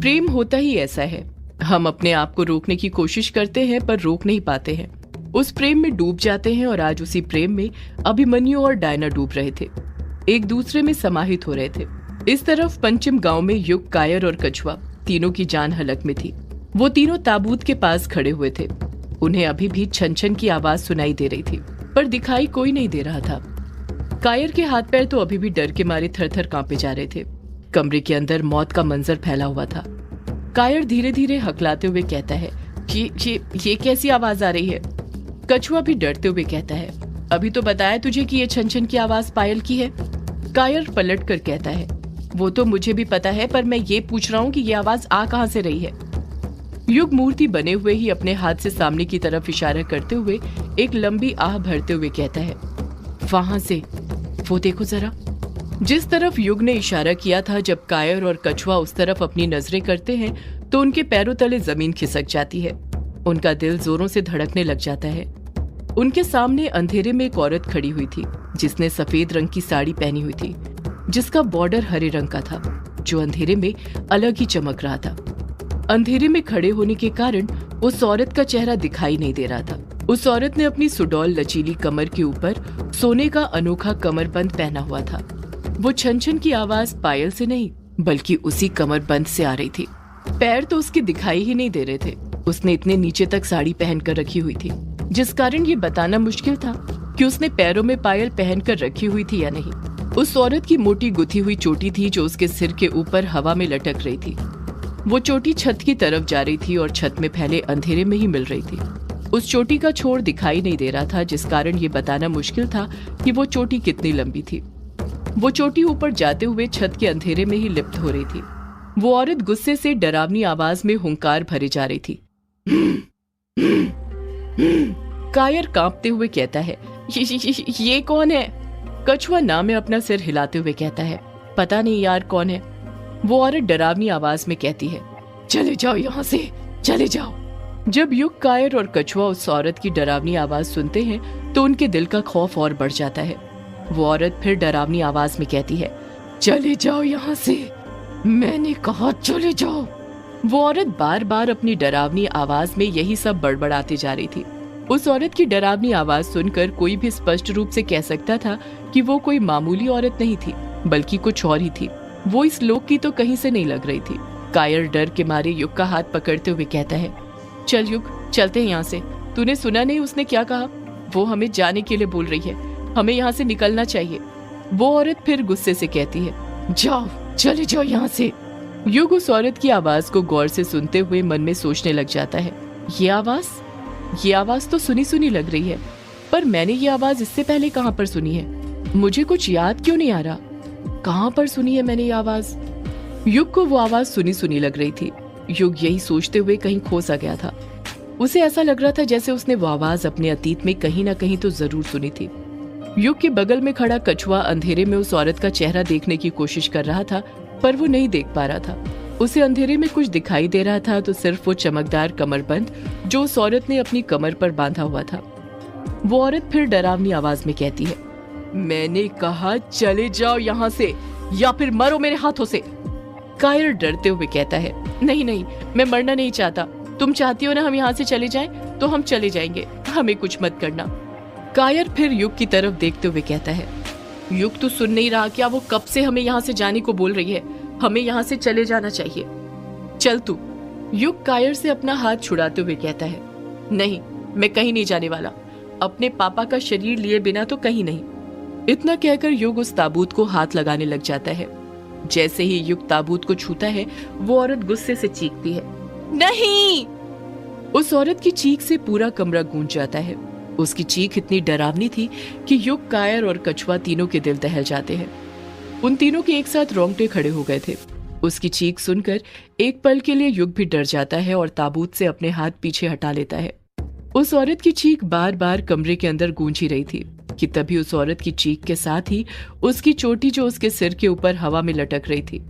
प्रेम होता ही ऐसा है, हम अपने आप को रोकने की कोशिश करते हैं पर रोक नहीं पाते हैं। उस प्रेम में डूब जाते हैं और आज उसी प्रेम में अभिमन्यु और डायना डूब रहे थे, एक दूसरे में समाहित हो रहे थे। इस तरफ पंचम गांव में युग, कायर और कछुआ तीनों की जान हलक में थी। वो तीनों ताबूत के पास खड़े हुए थे। उन्हें अभी भी छन छन की आवाज सुनाई दे रही थी, पर दिखाई कोई नहीं दे रहा था। कायर के हाथ पैर तो अभी भी डर के मारे थर थर कांपे जा रहे थे। कमरे के अंदर मौत का मंजर फैला हुआ था। कायर धीरे धीरे हकलाते हुए कहता है, ये कैसी आवाज आ रही है? कछुआ भी डरते हुए कहता है, अभी तो बताया तुझे कि ये छन छन की आवाज पायल की है। कायर पलट कर कहता है, वो तो मुझे भी पता है, पर मैं ये पूछ रहा हूँ कि ये आवाज आ कहाँ से रही है? युग मूर्ति बने हुए ही अपने हाथ से सामने की तरफ इशारा करते हुए एक लंबी आह भरते हुए कहता है, वहां से, वो देखो जरा। जिस तरफ युग ने इशारा किया था, जब कायर और कछुआ उस तरफ अपनी नजरें करते हैं तो उनके पैरों तले जमीन खिसक जाती है। उनका दिल जोरों से धड़कने लग जाता है। उनके सामने अंधेरे में एक औरत खड़ी हुई थी, जिसने सफेद रंग की साड़ी पहनी हुई थी, जिसका बॉर्डर हरे रंग का था, जो अंधेरे में अलग ही चमक रहा था। अंधेरे में खड़े होने के कारण उस औरत का चेहरा दिखाई नहीं दे रहा था। उस औरत ने अपनी सुडौल लचीली कमर के ऊपर सोने का अनोखा कमरबंद पहना हुआ था। वो छन छन की आवाज पायल से नहीं, बल्कि उसी कमरबंद से आ रही थी। पैर तो उसके दिखाई ही नहीं दे रहे थे। उसने इतने नीचे तक साड़ी पहनकर रखी हुई थी, जिस कारण ये बताना मुश्किल था कि उसने पैरों में पायल पहनकर रखी हुई थी या नहीं। उस औरत की मोटी गुथी हुई चोटी थी, जो उसके सिर के ऊपर हवा में लटक रही थी। वो चोटी छत की तरफ जा रही थी और छत में फैले अंधेरे में ही मिल रही थी। उस चोटी का छोर दिखाई नहीं दे रहा था, जिस कारण ये बताना मुश्किल था कि वो चोटी कितनी लंबी थी। वो चोटी ऊपर जाते हुए छत के अंधेरे में ही लिप्त हो रही थी। वो औरत गुस्से से डरावनी आवाज में हुंकार भरे जा रही थी। कायर कांपते हुए कहता है, ये कौन है? कछुआ ना में अपना सिर हिलाते हुए कहता है, पता नहीं यार कौन है। वो औरत डरावनी आवाज में कहती है, चले जाओ यहाँ से, चले जाओ। जब युग, कायर और कछुआ उस औरत की डरावनी आवाज सुनते हैं तो उनके दिल का खौफ और बढ़ जाता है। वो औरत फिर डरावनी आवाज में कहती है, चले जाओ यहाँ से, मैंने कहा चले जाओ। वो औरत बार बार अपनी डरावनी आवाज में यही सब बड़बड़ाती जा रही थी। उस औरत की डरावनी आवाज सुनकर कोई भी स्पष्ट रूप से कह सकता था कि वो कोई मामूली औरत नहीं थी, बल्कि कुछ और ही थी। वो इस लोक की तो कहीं से नहीं लग रही थी। कायर डर के मारे युग का हाथ पकड़ते हुए कहता है, चल युग, चलते हैं यहाँ से। तूने सुना नहीं उसने क्या कहा? वो हमें जाने के लिए बोल रही है, हमें यहाँ से निकलना चाहिए। वो औरत फिर गुस्से से कहती है, जाओ, चले जाओ यहाँ से। युग उस औरत की आवाज को गौर से सुनते हुए मन में सोचने लग जाता है, ये आवाज तो सुनी सुनी लग रही है, पर मैंने ये आवाज इससे पहले कहाँ पर सुनी है? मुझे कुछ याद क्यों नहीं आ रहा? कहाँ पर सुनी है मैंने ये आवाज? युग को वो आवाज सुनी सुनी लग रही थी। युग यही सोचते हुए कहीं खो सा गया था। उसे ऐसा लग रहा था जैसे उसने वो आवाज अपने अतीत में कहीं ना कहीं तो जरूर सुनी थी। युग के बगल में खड़ा कछुआ अंधेरे में उस औरत का चेहरा देखने की कोशिश कर रहा था, पर वो नहीं देख पा रहा था। उसे अंधेरे में कुछ दिखाई दे रहा था तो सिर्फ वो चमकदार कमरबंद जो उस औरत ने अपनी कमर पर बांधा हुआ था। वो औरत फिर डरावनी आवाज में कहती है, मैंने कहा चले जाओ यहाँ से, या फिर मरो मेरे हाथों से। कायर डरते हुए कहता है, नहीं नहीं, मैं मरना नहीं चाहता। तुम चाहती हो ना हम यहाँ से चले जाएं, तो हम चले जाएंगे, हमें कुछ मत करना। कायर फिर युग की तरफ देखते हुए कहता है, युग तू सुन नहीं रहा क्या? वो कब से हमें यहाँ से जाने को बोल रही है, हमें यहाँ से चले जाना चाहिए, चल तू। युग कायर से अपना हाथ छुड़ाते हुए कहता है, नहीं, मैं कहीं नहीं जाने वाला, अपने पापा का शरीर लिए बिना तो कहीं नहीं। इतना कहकर युग उस ताबूत को हाथ लगाने लग जाता है। जैसे ही युग ताबूत को छूता है, वो औरत गुस्से से चीखती है, नहीं। उस औरत की चीख से पूरा कमरा गूंज जाता है। उसकी चीख इतनी डरावनी थी कि युग, कायर और कछुआ तीनों के दिल दहल जाते हैं। उन तीनों के एक साथ रोंगटे खड़े हो गए थे। उसकी चीख सुनकर एक पल के लिए युग भी डर जाता है और ताबूत से अपने हाथ पीछे हटा लेता है। उस औरत की चीख बार बार कमरे के अंदर गूंज ही रही थी कि तभी उस औरत की चीख के साथ ही उसकी चोटी जो उसके सिर के ऊपर हवा में लटक रही थी,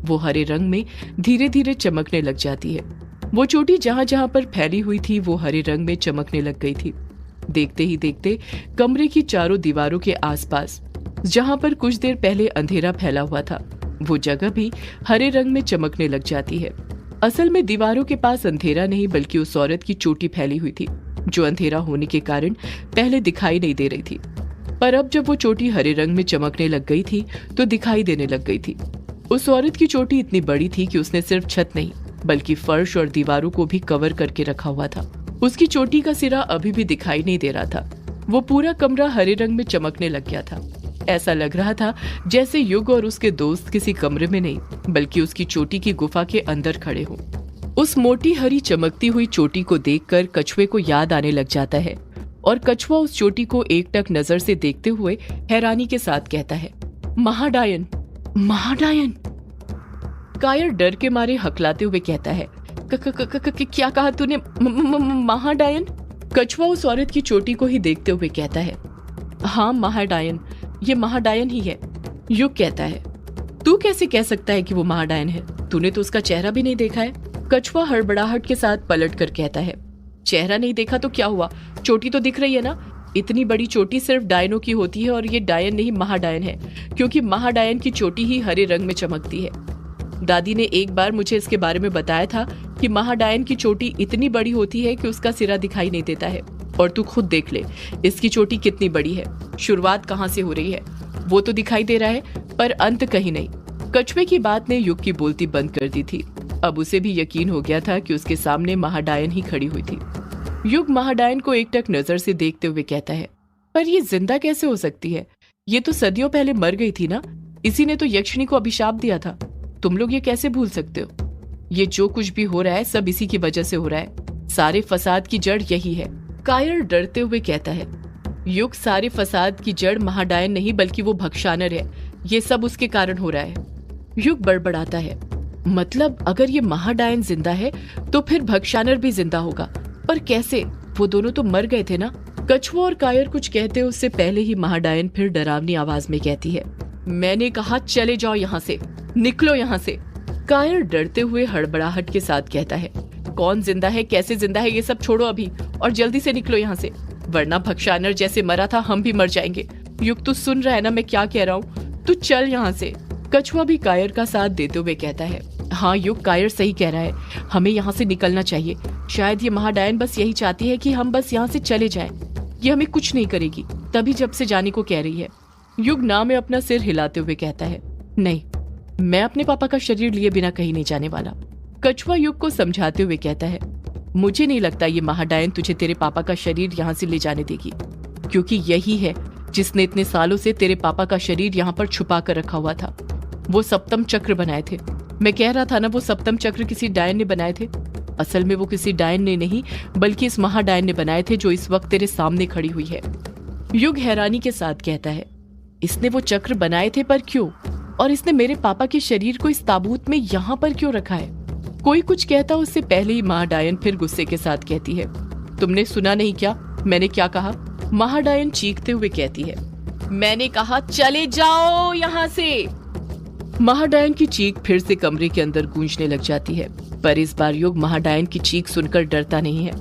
वो हरे रंग में धीरे धीरे चमकने लग जाती है। वो चोटी जहां जहां पर फैली हुई थी वो हरे रंग में चमकने लग गई थी। देखते ही देखते कमरे की चारों दीवारों के आसपास जहां पर कुछ देर पहले अंधेरा फैला हुआ था, वो जगह भी हरे रंग में चमकने लग जाती है। असल में दीवारों के पास अंधेरा नहीं बल्कि उस औरत की चोटी फैली हुई थी, जो अंधेरा होने के कारण पहले दिखाई नहीं दे रही थी, पर अब जब वो चोटी हरे रंग में चमकने लग गई थी तो दिखाई देने लग गई थी। उस औरत की चोटी इतनी बड़ी थी कि उसने सिर्फ छत नहीं बल्कि फर्श और दीवारों को भी कवर करके रखा हुआ था। उसकी चोटी का सिरा अभी भी दिखाई नहीं दे रहा था। वो पूरा कमरा हरे रंग में चमकने लग गया था। ऐसा लग रहा था जैसे युग और उसके दोस्त किसी कमरे में नहीं बल्कि उसकी चोटी की गुफा के अंदर खड़े हों। उस मोटी हरी चमकती हुई चोटी को देखकर कछुए को याद आने लग जाता है और कछुआ उस चोटी को एकटक नजर से देखते हुए हैरानी के साथ कहता है, महाडायन, महाडायन। कायर डर के मारे हकलाते हुए कहता है, क्या कहा तूने, महाडायन? कछुआ उस औरत की चोटी को ही देखते हुए कहता है, हाँ महाडायन, ये महाडायन ही है। युग कहता है, तू कैसे कह सकता है कि वो महाडायन है? तूने तो उसका चेहरा भी नहीं देखा है। कछुआ हड़बड़ाहट के साथ पलट कर कहता है, चेहरा नहीं देखा तो क्या हुआ, चोटी तो दिख रही है ना। इतनी बड़ी चोटी सिर्फ डायनों की होती है और ये डायन नहीं महाडायन है, क्योंकि महाडायन की चोटी ही हरे रंग में चमकती है। दादी ने एक बार मुझे इसके बारे में बताया था कि महाडायन की चोटी इतनी बड़ी होती है कि उसका सिरा दिखाई नहीं देता है। और तू खुद देख ले, इसकी चोटी कितनी बड़ी है, शुरुआत कहाँ से हो रही है वो तो दिखाई दे रहा है पर अंत कहीं नहीं। कछुए की बात ने युग की बोलती बंद कर दी थी। अब उसे भी यकीन हो गया था कि उसके सामने महाडायन ही खड़ी हुई थी। युग महाडायन को एकटक नजर से देखते हुए कहता है, पर ये जिंदा कैसे हो सकती है? ये तो सदियों पहले मर गई थी ना, इसी ने तो यक्षिणी को अभिशाप दिया था। तुम लोग ये कैसे भूल सकते हो? ये जो कुछ भी हो रहा है सब इसी की वजह से हो रहा है। सारे फसाद की जड़ यही है। कायर डरते हुए कहता है, युग, सारे फसाद की जड़ महाडायन नहीं बल्कि वो भक्षानर है। ये सब उसके कारण हो रहा है। युग बड़बड़ाता है, मतलब अगर ये महाडायन जिंदा है तो फिर भक्षानर भी जिंदा होगा, पर कैसे? वो दोनों तो मर गए थे ना। कछुआ और कायर कुछ कहते उससे पहले ही महाडायन फिर डरावनी आवाज में कहती है, मैंने कहा चले जाओ यहाँ से, निकलो यहाँ से। कायर डरते हुए हड़बड़ाहट के साथ कहता है, कौन जिंदा है, कैसे जिंदा है, ये सब छोड़ो अभी और जल्दी से निकलो यहाँ से, वरना भक्षानर जैसे मरा था हम भी मर जाएंगे। युग, तू सुन रहा है ना मैं क्या कह रहा हूँ, तू चल यहाँ से। कछुआ भी कायर का साथ देते हुए कहता है, हाँ युग, कायर सही कह रहा है, हमें यहाँ से निकलना चाहिए। शायद ये महाडायन बस यही चाहती है कि हम बस यहाँ से चले जाएं। ये हमें कुछ नहीं करेगी, तभी जब से जाने को कह रही है। युग ना में अपना सिर हिलाते हुए कहता है, नहीं, मैं अपने पापा का शरीर लिए बिना कहीं नहीं जाने वाला। कछुआ युग को समझाते हुए कहता है, मुझे नहीं लगता ये महाडायन तुझे तेरे पापा का शरीर यहाँ से ले जाने देगी, क्योंकि यही है जिसने इतने सालों से तेरे पापा का शरीर यहाँ पर छुपा कर रखा हुआ था। वो सप्तम चक्र बनाए थे। मैं कह रहा था ना, वो सप्तम चक्र किसी डायन ने बनाए थे। असल में वो किसी डायन ने नहीं बल्कि इस महाडायन ने बनाए थे जो इस वक्त तेरे सामने खड़ी हुई है। युग हैरानी के साथ कहता है, इसने वो चक्र बनाए थे पर क्यों? और इसने मेरे पापा के शरीर को इस ताबूत में यहाँ पर क्यों रखा है? कोई कुछ कहता उससे पहले ही महाडायन फिर गुस्से के साथ कहती है, तुमने सुना नहीं क्या, मैंने क्या कहा? महाडायन चीखते हुए कहती है, मैंने कहा चले जाओ यहाँ से। महाडायन की चीख फिर से कमरे के अंदर गूंजने लग जाती है, पर इस बार युग महाडायन की चीख सुनकर डरता नहीं है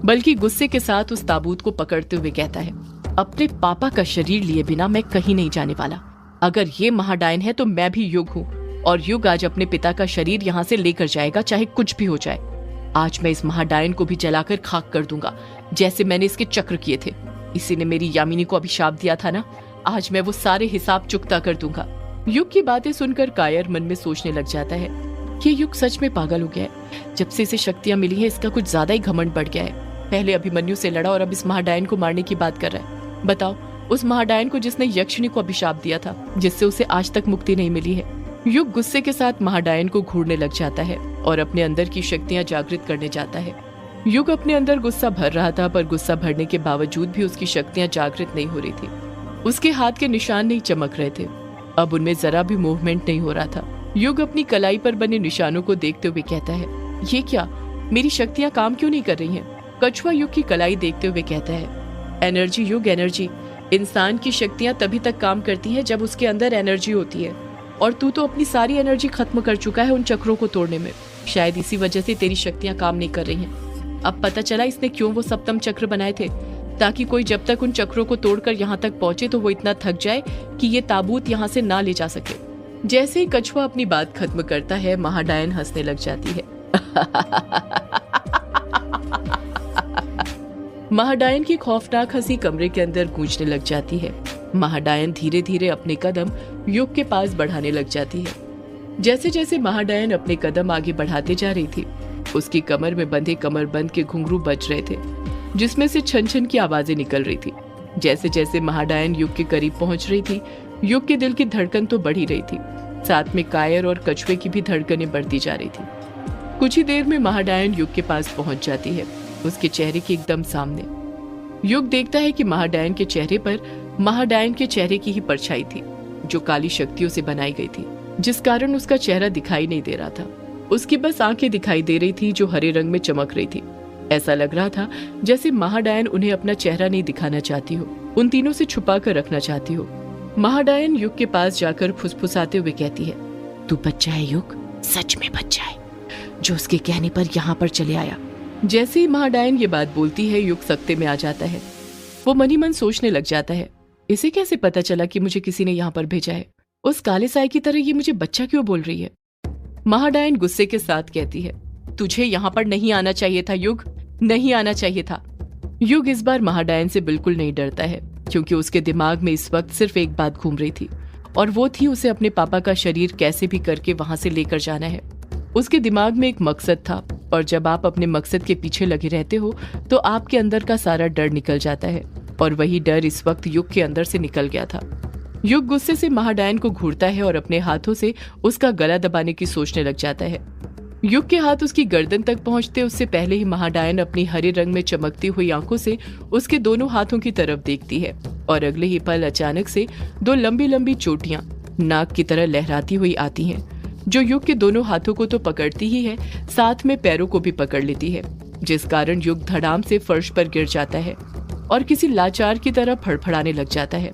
बल्कि गुस्से के साथ उस ताबूत को पकड़ते हुए कहता है, अपने पापा का शरीर लिए बिना मैं कहीं नहीं जाने वाला। अगर ये महाडायन है तो मैं भी युग हूँ और युग आज अपने पिता का शरीर यहाँ से लेकर जाएगा, चाहे कुछ भी हो जाए। आज मैं इस महाडायन को भी जलाकर खाक कर दूंगा जैसे मैंने इसके चक्र किए थे। इसी ने मेरी यामिनी को अभिशाप दिया था ना, आज मैं वो सारे हिसाब चुकता कर दूंगा। युग की बातें सुनकर कायर मन में सोचने लग जाता है कि युग सच में पागल हो गया है। जब से इसे शक्तियां मिली है इसका कुछ ज्यादा ही घमंड बढ़ गया है। पहले अभिमन्यु से लड़ा और अब इस महाडायन को मारने की बात कर रहा है। बताओ, उस महाडायन को जिसने यक्षिणी को अभिशाप दिया था, जिससे उसे आज तक मुक्ति नहीं मिली है। युग गुस्से के साथ महाडायन को घूरने लग जाता है और अपने अंदर की शक्तियां जागृत करने जाता है। युग अपने अंदर गुस्सा भर रहा था, पर गुस्सा भरने के बावजूद भी उसकी शक्तियां जागृत नहीं हो रही थी। उसके हाथ के निशान नहीं चमक रहे थे, अब उनमें जरा भी मूवमेंट नहीं हो रहा था। युग अपनी कलाई पर बने निशानों को देखते हुए कहता है, ये क्या, मेरी शक्तियां काम क्यों नहीं कर रही हैं? कछुआ युग की कलाई देखते हुए कहता है, एनर्जी युग, एनर्जी। इंसान की शक्तियां तभी तक काम करती हैं जब उसके अंदर एनर्जी होती है, और तू तो अपनी सारी एनर्जी खत्म कर चुका है उन चक्रों को तोड़ने में। शायद इसी वजह से तेरी शक्तियां काम नहीं कर रही हैं। अब पता चला इसने क्यों वो सप्तम चक्र बनाए थे, ताकि कोई जब तक उन चक्रों को तोड़कर यहाँ तक पहुंचे तो वो इतना थक जाए कि ये ताबूत यहाँ से ना ले जा सके। जैसे ही कछुआ अपनी बात खत्म करता है, महाडायन हंसने लग जाती है। महाडायन की खौफनाक हंसी कमरे के अंदर गूंजने लग जाती है। महाडायन धीरे धीरे अपने कदम युग के पास बढ़ाने लग जाती है। जैसे जैसे महाडायन अपने कदम आगे बढ़ाते जा रही थी, उसकी कमर में बंधे कमरबंद के घुंघरू बज रहे थे, जिसमें से छन छन की आवाजें निकल रही थी। जैसे जैसे महाडायन युग के करीब पहुंच रही थी, युग के दिल की धड़कन तो बढ़ ही रही थी, साथ में कायर और कछुए की भी धड़कनें बढ़ती जा रही थी। कुछ ही देर में महाडायन युग के पास पहुंच जाती है, उसके चेहरे के एकदम सामने। युग देखता है कि महाडायन के चेहरे पर महाडायन के चेहरे की ही परछाई थी, जो काली शक्तियों से बनाई गई थी, जिस कारण उसका चेहरा दिखाई नहीं दे रहा था। उसकी बस आंखें दिखाई दे रही थी, जो हरे रंग में चमक रही थी। ऐसा लग रहा था जैसे महाडायन उन्हें अपना चेहरा नहीं दिखाना चाहती हो, उन तीनों से छुपा कर रखना चाहती हो। महाडायन युग के पास जाकर फुसफुसाते हुए कहती है, तू बच्चा है युग, सच में बच्चा है, जो उसके कहने पर यहाँ पर चले आया। जैसे ही महाडायन ये बात बोलती है, युग सख्ते में आ जाता है। वो मन ही मन सोचने लग जाता है, इसे कैसे पता चला कि मुझे किसी ने यहाँ पर भेजा है? उस काले साए की तरह ये मुझे बच्चा क्यों बोल रही है? महाडायन गुस्से के साथ कहती है, तुझे यहाँ पर नहीं आना चाहिए था युग, नहीं आना चाहिए था। युग इस बार महाडायन से बिल्कुल नहीं डरता है, क्योंकि उसके दिमाग में इस वक्त सिर्फ एक बात घूम रही थी, और वो थी उसे अपने पापा का शरीर कैसे भी करके वहां से लेकर जाना है। उसके दिमाग में एक मकसद था, और जब आप अपने मकसद के पीछे लगे रहते हो तो आपके अंदर का सारा डर निकल जाता है, और वही डर इस वक्त युग के अंदर से निकल गया था। युग गुस्से से महाडायन को घूरता है और अपने हाथों से उसका गला दबाने की सोचने लग जाता है। युग के हाथ उसकी गर्दन तक पहुंचते उससे पहले ही महाडायन अपनी हरे रंग में चमकती हुई आंखों से उसके दोनों हाथों की तरफ देखती है, और अगले ही पल अचानक से दो लंबी लंबी चोटियां नाग की तरह लहराती हुई आती हैं, जो युग के दोनों हाथों को तो पकड़ती ही है, साथ में पैरों को भी पकड़ लेती है, जिस कारण युग धड़ाम से फर्श पर गिर जाता है और किसी लाचार की तरह फड़फड़ाने लग जाता है।